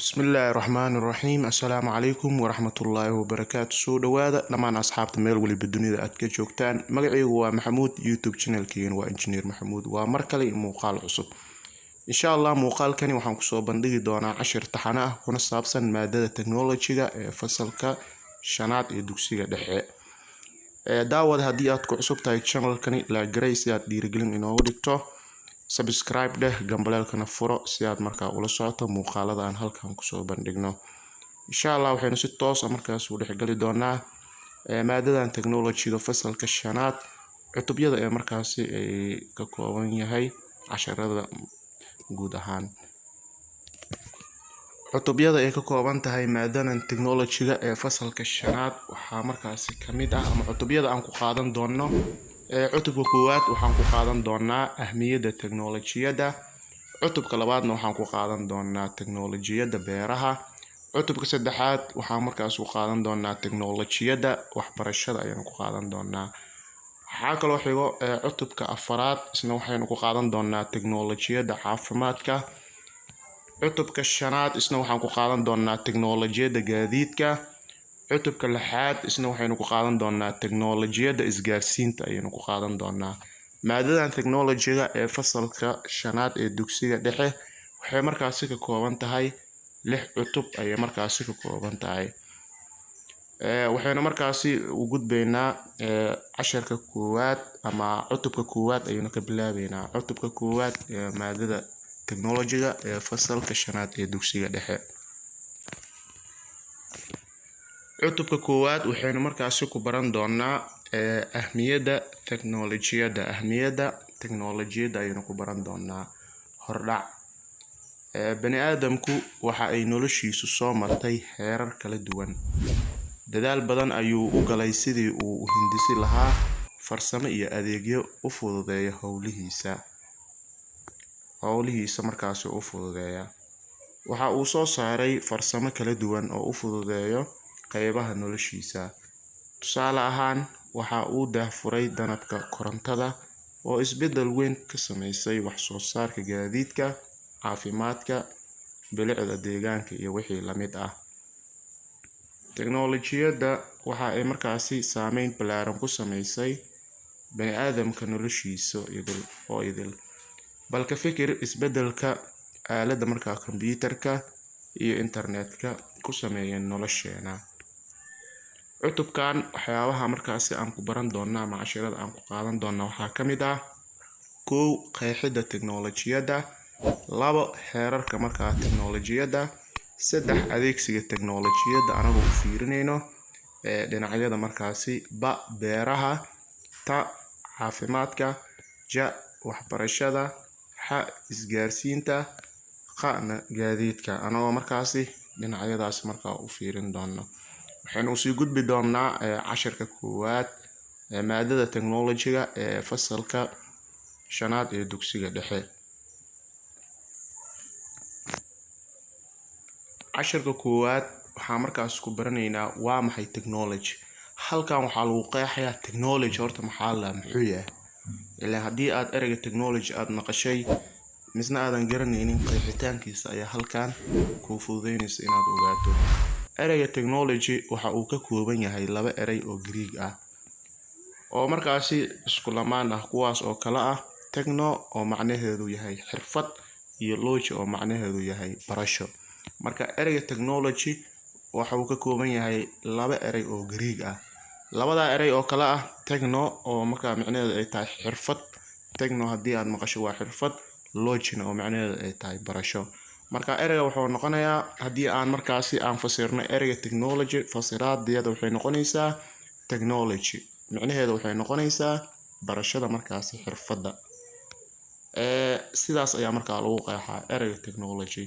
بسم الله الرحمن الرحيم السلام عليكم ورحمة الله وبركاته سو دوادا لما أصحاب ميل ولي بالدنيا أتك جوجتان مقعي هو محمود يوتيوب channel كين وإنجنير محمود ومركلي موقال عصب إن شاء الله موقال كاني وحن كسو بندقي دونا 10 تحناه كنا سابسن مادة تكنولوجيا فصلك شنات دوكسيga dhexe daawad hadii aad ku cusub tahay channel kani la garay si aad dhiirigelin inoogu dhigto subscribe deh gambalelkana furo si aad markaa ula socoto muuqaalada aan halkan kusoo bandhigno insha Allah waxaynu si toos ah markaas u dhexgali doonaa maadadan technology-da fasalka shanaad cutubyada ee markaasi ay ka kooban yahay casharada guud ahaan cutubyada ay ka kooban tahay maadadan technology-ga ee fasalka shanaad waxaa markaasi kamid ah ama cutubyada aan ku qaadan doono cutubka koowaad waxaan ku qaadan doonaa ahmiyada teknolojiyada cutubka labaadna waxaan ku qaadan doonaa teknolojiyada beeraha cutubka saddexaad waxaan markaas ku qaadan doonaa teknolojiyada waxbarashada ayaan ku qaadan doonaa waxaa kaloo xigo cutubka afaraad isna waxaynu ku qaadan doonaa teknolojiyada caafimaadka cutubka shanaad isna waxaan ku qaadan doonaa teknolojiyada gaadiidka cutubka lixaad isna waxaynu ku qaadan doonaa teknolojiyada isgaarsiinta ayaynu ku qaadan doonaa maadadan teknolojiga ee fasalka shanaad ee dugsiga dhexe waxay markaasi ka kooban tahay 6 cutub ayay markaasi ka kooban tahay waxaynu markaasi u gudbaynaa casharka koowaad ama cutubka koowaad ayaynu ka bilaabeynaa cutubka koowaad ee maadada teknolojiga ee fasalka shanaad ee dugsiga dhexe cutubka koowaad waxaynu markaasi ku baran doonaa ahmiyada teknolojiyada ayaynu ku baran doonaa hordhac bani aadamku waxa ay noloshiisu soo martay heerar kala duwan dadaal badan ayuu u galay sidii uu u hindisi lahaa farsamo iyo adeegyo u fududeeya howlihiisa markaasi u fududeeya waxa uu soo saaray farsamo kala duwan oo u fududeeyo qaybaha noloshiisa tusaale ahaan waxa uu daahfuray danabka korontada oo isbedel weyn ka sameysay wax soo saarka gaadiidka caafimaadka bilicda deegaanka iyo wixii la mid ah teknolojiyada waxa ay markaasi saameyn ballaaran ku sameysay bani aadamka noloshiisa idil balka fikir isbedelka aaladda markaa kombiyuutarka iyo internetka ku sameeyeen nolosheena cutubkan waxyaabaha markaasi aan ku baran doonaa ama casharada aan ku qaadan doonaa waxaa ka mid ah 1 qeexida teknolojiyada 2 heerarka markaa teknolojiyada 3 adeegsiga teknolojiyada anagoo u fiirinayno dhinacyada markaasi beeraha ta caafimaadka ja waxbarashada xa isgaarsiinta qana gaadiidka anagoo markaasi dhinacyadaas markaa u fiirin doono waxaynu usii gudbi doonaa casharka koowaad maadada teknolojiga ee fasalka shanaad ee dugsiga dhexe casharka koowaad waxaa markaas ku baranaynaa waa maxay technology halkan waxaa lagu qeexayaa technology horta muxuu yahay ilaa haddii aad ereyga technology aad maqashay misna aadan garanaynin qeexitaankiisa ayaa halkan kuu fududeynaysa inaad ogaato ereyga technology waxa uu ka kooban yahay 2 erey oo Greek ah oo markaasi isku lamaan ah kuwaas oo kala ah techno oo macnaheedu yahay xirfad iyo logi oo macnaheedu yahay barasho marka ereyga technology waxa uu ka kooban yahay 2 erey oo Greek ah labada erey oo kala ah techno oo markaa macnaheedu ay tahay xirfad techno haddii aad maqasho waa xirfad logina oo macnaheedu ay tahay barasho marka ereyga wuxuu noqonayaa haddii aan markaasi aan fasirno ereyga technology fasiraadeeda waxay noqonaysaa technology macnaheedu waxay noqonaysaa barashada markaasi xirfadda sidaas ayaa markaa lagu qeexaa ereyga technology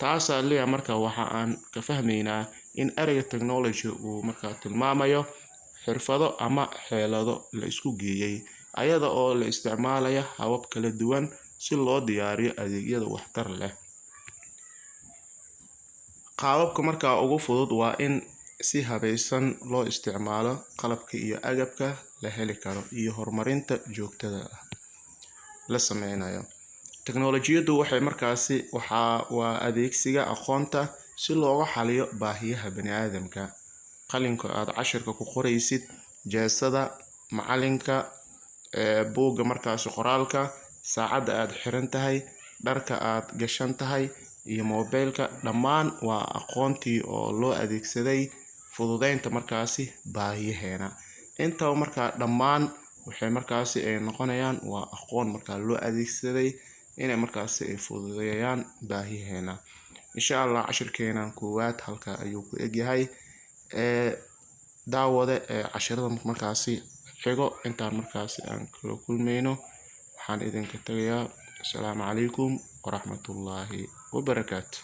taas leeyahay marka waxa aan ka fahmaynaa in ereyga technology uu markaa tilmaamayo xirfado ama xeelado la isku geeyay ayada oo la isticmaalayo habab kala duwan si loo diyaariyo adeegyada waxtar leh qaababka markaa ugu fudud waa in si habaysan loo isticmaalo qalabka iyo agabka la heli karo iyo horumarinta joogtada ah la sameynayo teknolojiyadu waxay markaasi waa adeegsiga aqoonta si looga xaliyo baahiyaha bani'aadamka. Qalinka aad cashirka ku qoraysid, jeesada macalinka, buugga markaasi qoraalka, saacada aad xiran tahay, dharka aad gashan tahay iyo mobilka dhammaan waa aqoontii oo loo adeegsaday fududeynta markaasi baahiyaheena. Inta markaa dhammaan waxay markaasi ay noqonayaan waa aqoon markaa loo adeegsaday inay markaasi ay fududeeyaan baahiyaheena. Insha Allah cashirkeenan koowaad halka ayuu ku egyahay. daawade cashirada markaasi xigo intaan markaasi aan kala kulmayno waxaan idinka tagayaa. Assalaamu calaykum waraxmatullaahi wabarakaatuh.